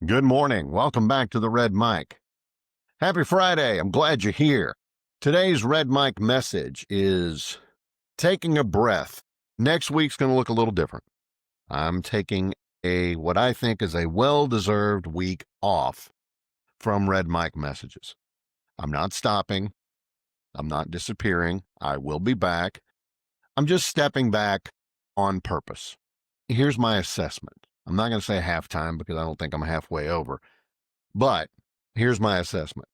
Good morning. Welcome back to the Red Mic. Happy Friday. I'm glad you're here. Today's Red Mic message is taking a breath. Next week's going to look a little different. I'm taking what I think is a well-deserved week off from Red Mic messages. I'm not stopping. I'm not disappearing. I will be back. I'm just stepping back on purpose. Here's my assessment. I'm not going to say halftime because I don't think I'm halfway over, but here's my assessment.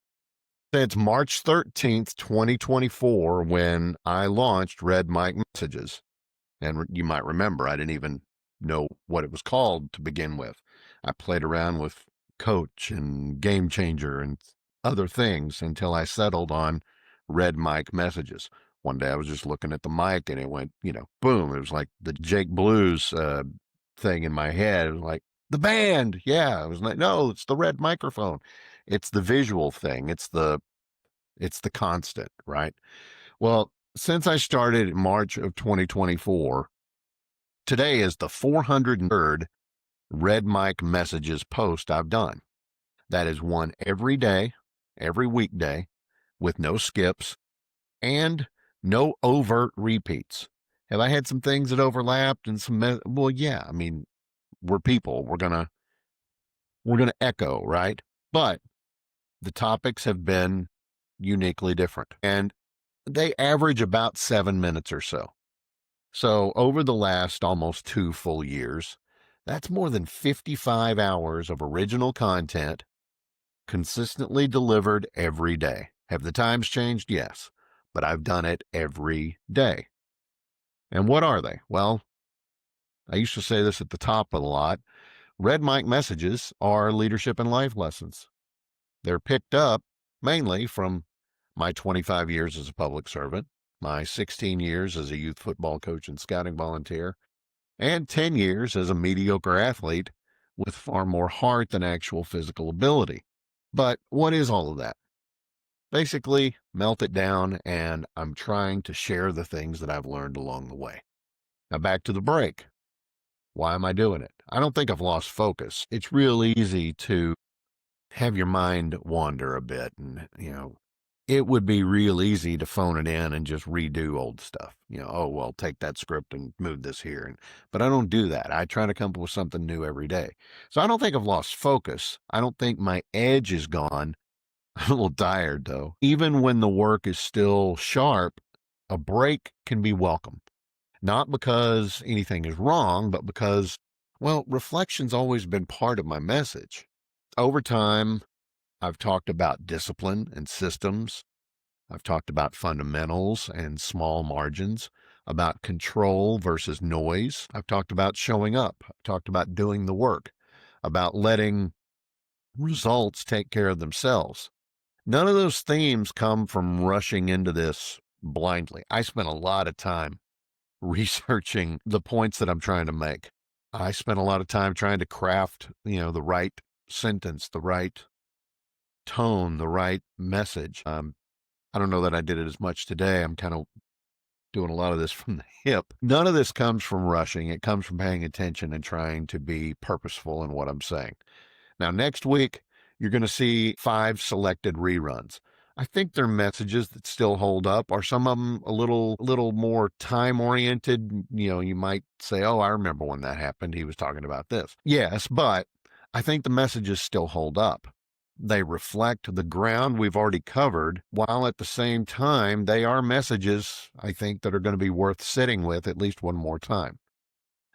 It's March 13th, 2024, when I launched Red Mic Messages. And you might remember, I didn't even know what it was called to begin with. I played around with Coach and Game Changer and other things until I settled on Red Mic Messages. One day I was just looking at the mic and it went, boom. It was like the Jake Blues thing in my head. It was like, the band. Yeah. It was like, no, it's the red microphone. It's the visual thing. It's the constant, right? Well, since I started in March of 2024, today is the 403rd Red Mic Messages post I've done. That is one every day, every weekday, with no skips and no overt repeats. Have I had some things that overlapped and well, yeah, I mean, we're people. We're gonna echo, right? But the topics have been uniquely different. And they average about 7 minutes or so. So over the last almost 2 full years, that's more than 55 hours of original content consistently delivered every day. Have the times changed? Yes, but I've done it every day. And what are they? Well, I used to say this at the top of the lot. Red Mic Messages are leadership and life lessons. They're picked up mainly from my 25 years as a public servant, my 16 years as a youth football coach and scouting volunteer, and 10 years as a mediocre athlete with far more heart than actual physical ability. But what is all of that? Basically, melt it down, and I'm trying to share the things that I've learned along the way. Now, back to the break. Why am I doing it? I don't think I've lost focus. It's real easy to have your mind wander a bit, and, it would be real easy to phone it in and just redo old stuff. Oh, well, take that script and move this here. But I don't do that. I try to come up with something new every day. So I don't think I've lost focus. I don't think my edge is gone. I'm a little tired, though. Even when the work is still sharp, a break can be welcome. Not because anything is wrong, but because, well, reflection's always been part of my message. Over time, I've talked about discipline and systems. I've talked about fundamentals and small margins, about control versus noise. I've talked about showing up. I've talked about doing the work, about letting results take care of themselves. None of those themes come from rushing into this blindly. I spent a lot of time researching the points that I'm trying to make. I spent a lot of time trying to craft, the right sentence, the right tone, the right message. I don't know that I did it as much today. I'm kind of doing a lot of this from the hip. None of this comes from rushing. It comes from paying attention and trying to be purposeful in what I'm saying. Now, next week, you're going to see 5 selected reruns. I think they're messages that still hold up. Are some of them a little more time-oriented? You might say, oh, I remember when that happened. He was talking about this. Yes, but I think the messages still hold up. They reflect the ground we've already covered, while at the same time, they are messages, I think, that are going to be worth sitting with at least one more time.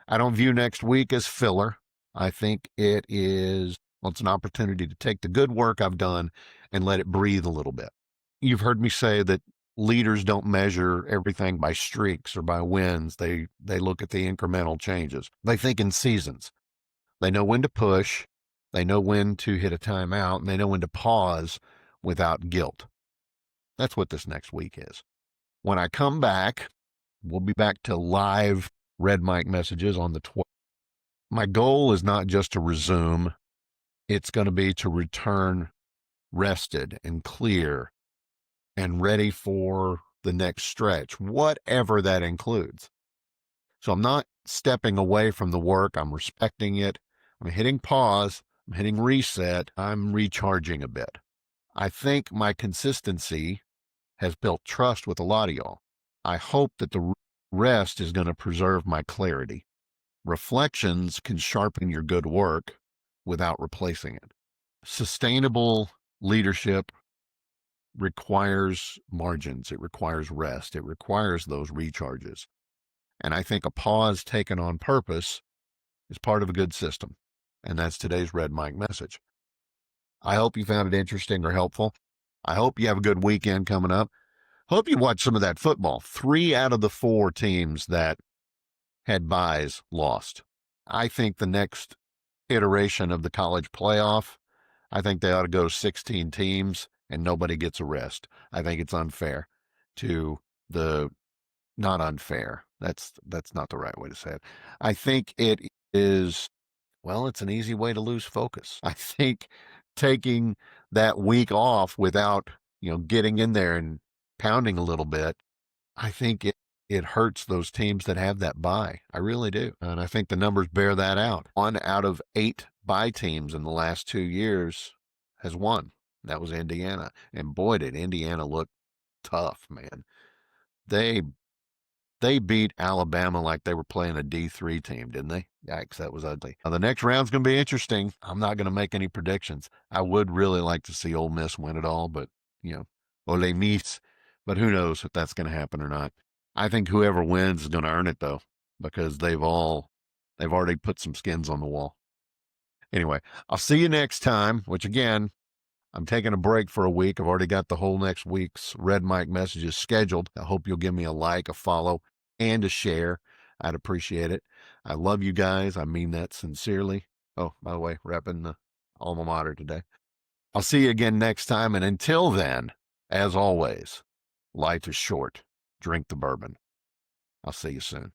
I don't view next week as filler. I think it is, well, it's an opportunity to take the good work I've done and let it breathe a little bit. You've heard me say that leaders don't measure everything by streaks or by wins. They look at the incremental changes. They think in seasons. They know when to push. They know when to hit a timeout, and they know when to pause without guilt. That's what this next week is. When I come back, we'll be back to live Red Mic Messages on the 12th. My goal is not just to resume. It's going to be to return rested and clear and ready for the next stretch, whatever that includes. So I'm not stepping away from the work. I'm respecting it. I'm hitting pause. I'm hitting reset. I'm recharging a bit. I think my consistency has built trust with a lot of y'all. I hope that the rest is going to preserve my clarity. Reflections can sharpen your good work without replacing it. Sustainable leadership requires margins. It requires rest. It requires those recharges. And I think a pause taken on purpose is part of a good system. And that's today's Red Mike message. I hope you found it interesting or helpful. I hope you have a good weekend coming up. Hope you watch some of that football. 3 out of the 4 teams that had byes lost. I think the next iteration of the college playoff, I think they ought to go 16 teams and nobody gets a rest. I think it's unfair to the not unfair. That's not the right way to say it. I think it is, well, it's an easy way to lose focus. I think taking that week off without, getting in there and pounding a little bit, I think it hurts those teams that have that bye. I really do. And I think the numbers bear that out. 1 out of 8 bye teams in the last 2 years has won. That was Indiana. And boy, did Indiana look tough, man. They beat Alabama like they were playing a D3 team, didn't they? Yikes, that was ugly. Now, the next round's going to be interesting. I'm not going to make any predictions. I would really like to see Ole Miss win it all, but, Ole Miss. But who knows if that's going to happen or not. I think whoever wins is going to earn it, though, because they've already put some skins on the wall. Anyway, I'll see you next time, which, again, I'm taking a break for a week. I've already got the whole next week's Red Mike messages scheduled. I hope you'll give me a like, a follow, and a share. I'd appreciate it. I love you guys. I mean that sincerely. Oh, by the way, repping the alma mater today. I'll see you again next time. And until then, as always, life is short. Drink the bourbon. I'll see you soon.